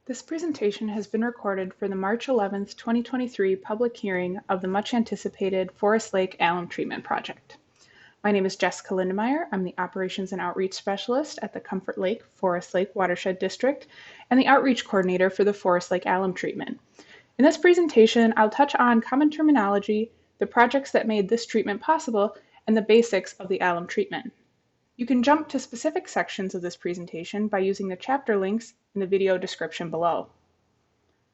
This presentation has been recorded for the March 11th, 2023 public hearing of the much anticipated Forest Lake Alum Treatment Project. My name is Jessica Lindemeyer. I'm the Operations and Outreach Specialist at the Comfort Lake Forest Lake Watershed District and the Outreach Coordinator for the Forest Lake Alum Treatment. In this presentation, I'll touch on common terminology, the projects that made this treatment possible, and the basics of the alum treatment. You can jump to specific sections of this presentation by using the chapter links in the video description below.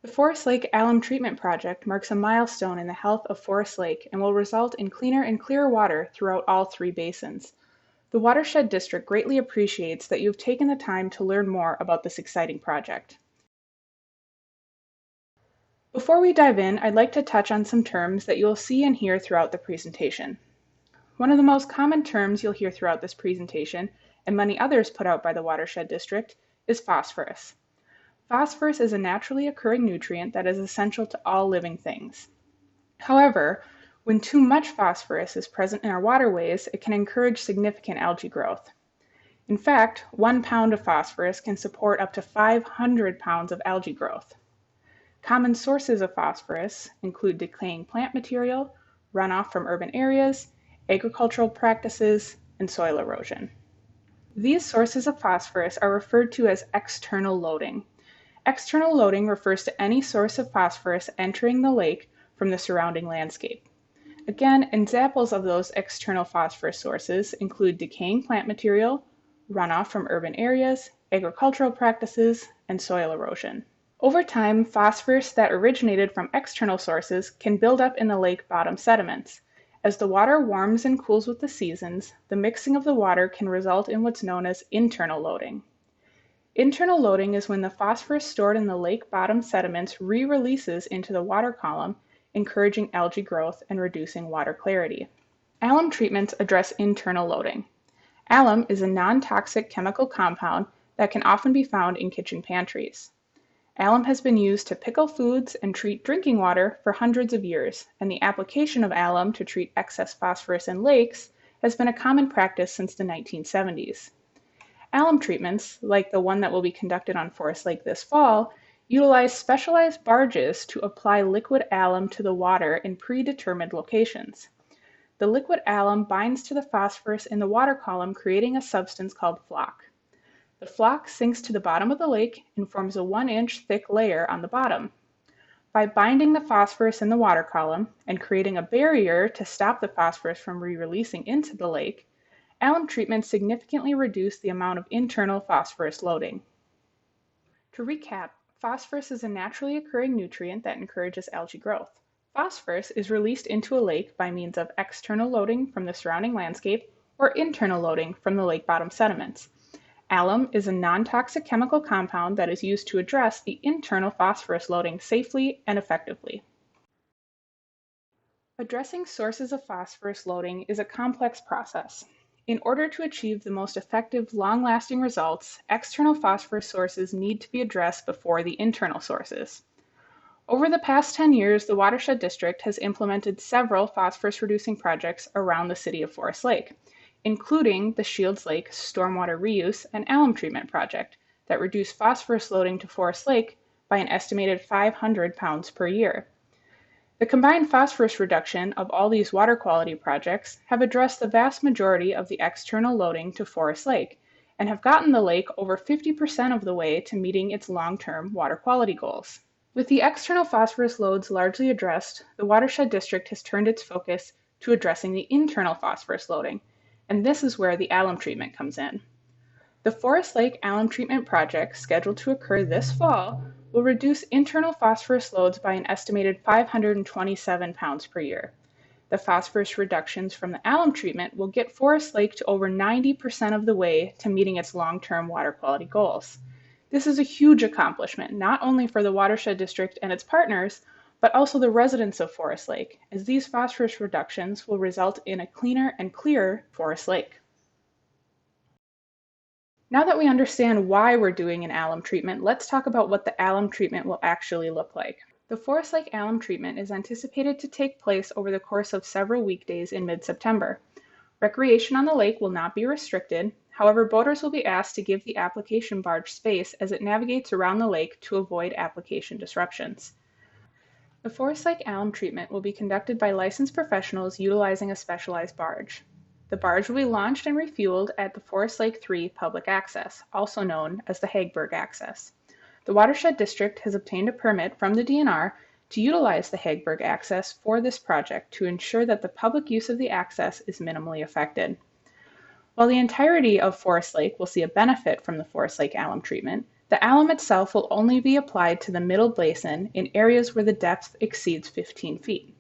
The Forest Lake Alum Treatment Project marks a milestone in the health of Forest Lake and will result in cleaner and clearer water throughout all three basins. The Watershed District greatly appreciates that you've taken the time to learn more about this exciting project. Before we dive in, I'd like to touch on some terms that you'll see and hear throughout the presentation. One of the most common terms you'll hear throughout this presentation, and many others put out by the Watershed District, is phosphorus. Phosphorus is a naturally occurring nutrient that is essential to all living things. However, when too much phosphorus is present in our waterways, it can encourage significant algae growth. In fact, 1 pound of phosphorus can support up to 500 pounds of algae growth. Common sources of phosphorus include decaying plant material, runoff from urban areas, agricultural practices, and soil erosion. These sources of phosphorus are referred to as external loading. External loading refers to any source of phosphorus entering the lake from the surrounding landscape. Again, examples of those external phosphorus sources include decaying plant material, runoff from urban areas, agricultural practices, and soil erosion. Over time, phosphorus that originated from external sources can build up in the lake bottom sediments. As the water warms and cools with the seasons, the mixing of the water can result in what's known as internal loading. Internal loading is when the phosphorus stored in the lake bottom sediments re-releases into the water column, encouraging algae growth and reducing water clarity. Alum treatments address internal loading. Alum is a non-toxic chemical compound that can often be found in kitchen pantries. Alum has been used to pickle foods and treat drinking water for hundreds of years, and the application of alum to treat excess phosphorus in lakes has been a common practice since the 1970s. Alum treatments, like the one that will be conducted on Forest Lake this fall, utilize specialized barges to apply liquid alum to the water in predetermined locations. The liquid alum binds to the phosphorus in the water column, creating a substance called floc. The floc sinks to the bottom of the lake and forms a 1-inch thick layer on the bottom. By binding the phosphorus in the water column and creating a barrier to stop the phosphorus from re-releasing into the lake, alum treatments significantly reduce the amount of internal phosphorus loading. To recap, phosphorus is a naturally occurring nutrient that encourages algae growth. Phosphorus is released into a lake by means of external loading from the surrounding landscape or internal loading from the lake bottom sediments. Alum is a non-toxic chemical compound that is used to address the internal phosphorus loading safely and effectively. Addressing sources of phosphorus loading is a complex process. In order to achieve the most effective, long-lasting results, external phosphorus sources need to be addressed before the internal sources. Over the past 10 years, the Watershed District has implemented several phosphorus-reducing projects around the city of Forest Lake, including the Shields Lake Stormwater Reuse and Alum Treatment Project that reduced phosphorus loading to Forest Lake by an estimated 500 pounds per year. The combined phosphorus reduction of all these water quality projects have addressed the vast majority of the external loading to Forest Lake and have gotten the lake over 50% of the way to meeting its long-term water quality goals. With the external phosphorus loads largely addressed, the Watershed District has turned its focus to addressing the internal phosphorus loading, and this is where the alum treatment comes in. The Forest Lake Alum Treatment Project, scheduled to occur this fall, will reduce internal phosphorus loads by an estimated 527 pounds per year. The phosphorus reductions from the alum treatment will get Forest Lake to over 90% of the way to meeting its long-term water quality goals. This is a huge accomplishment, not only for the Watershed District and its partners, but also the residents of Forest Lake, as these phosphorus reductions will result in a cleaner and clearer Forest Lake. Now that we understand why we're doing an alum treatment, let's talk about what the alum treatment will actually look like. The Forest Lake Alum treatment is anticipated to take place over the course of several weekdays in mid-September. Recreation on the lake will not be restricted, However, boaters will be asked to give the application barge space as it navigates around the lake to avoid application disruptions. The Forest Lake alum treatment will be conducted by licensed professionals utilizing a specialized barge. The barge will be launched and refueled at the Forest Lake 3 public access, also known as the Hagberg access. The watershed district has obtained a permit from the DNR to utilize the Hagberg access for this project to ensure that the public use of the access is minimally affected. While the entirety of Forest Lake will see a benefit from the Forest Lake alum treatment, the alum itself will only be applied to the middle basin in areas where the depth exceeds 15 feet.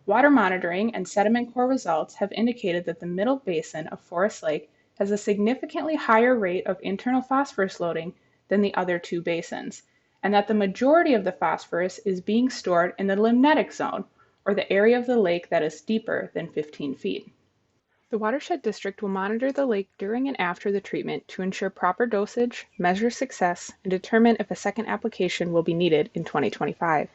Water monitoring and sediment core results have indicated that the middle basin of Forest Lake has a significantly higher rate of internal phosphorus loading than the other two basins, and that the majority of the phosphorus is being stored in the limnetic zone, or the area of the lake that is deeper than 15 feet. The watershed district will monitor the lake during and after the treatment to ensure proper dosage, measure success, and determine if a second application will be needed in 2025.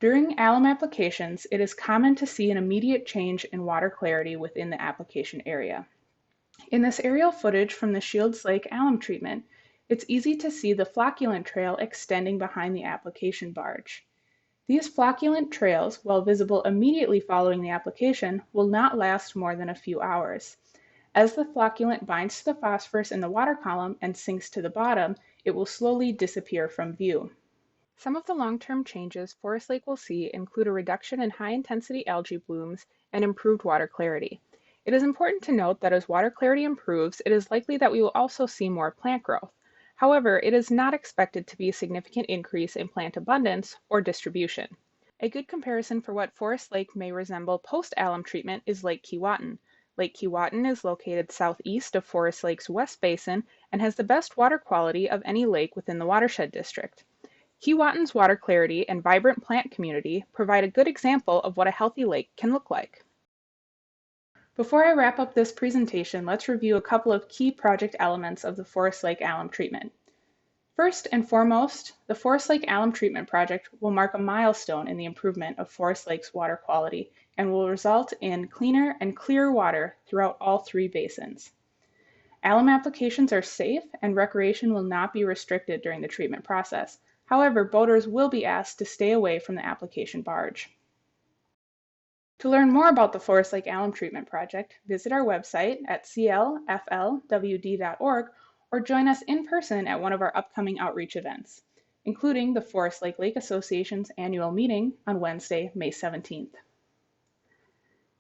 During alum applications, it is common to see an immediate change in water clarity within the application area. In this aerial footage from the Shields Lake alum treatment, it's easy to see the flocculent trail extending behind the application barge. These flocculent trails, while visible immediately following the application, will not last more than a few hours. As the flocculant binds to the phosphorus in the water column and sinks to the bottom, it will slowly disappear from view. Some of the long-term changes Forest Lake will see include a reduction in high-intensity algae blooms and improved water clarity. It is important to note that as water clarity improves, it is likely that we will also see more plant growth. However, it is not expected to be a significant increase in plant abundance or distribution. A good comparison for what Forest Lake may resemble post-alum treatment is Lake Keewatin. Lake Keewatin is located southeast of Forest Lake's west basin and has the best water quality of any lake within the watershed district. Keewatin's water clarity and vibrant plant community provide a good example of what a healthy lake can look like. Before I wrap up this presentation, let's review a couple of key project elements of the Forest Lake alum treatment. First and foremost, the Forest Lake alum treatment project will mark a milestone in the improvement of Forest Lake's water quality and will result in cleaner and clearer water throughout all three basins. Alum applications are safe and recreation will not be restricted during the treatment process. However, boaters will be asked to stay away from the application barge. To learn more about the Forest Lake Alum Treatment Project, visit our website at clflwd.org or join us in person at one of our upcoming outreach events, including the Forest Lake Lake Association's annual meeting on Wednesday, May 17th.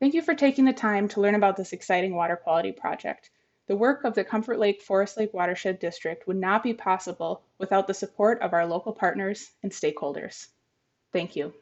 Thank you for taking the time to learn about this exciting water quality project. The work of the Comfort Lake Forest Lake Watershed District would not be possible without the support of our local partners and stakeholders. Thank you.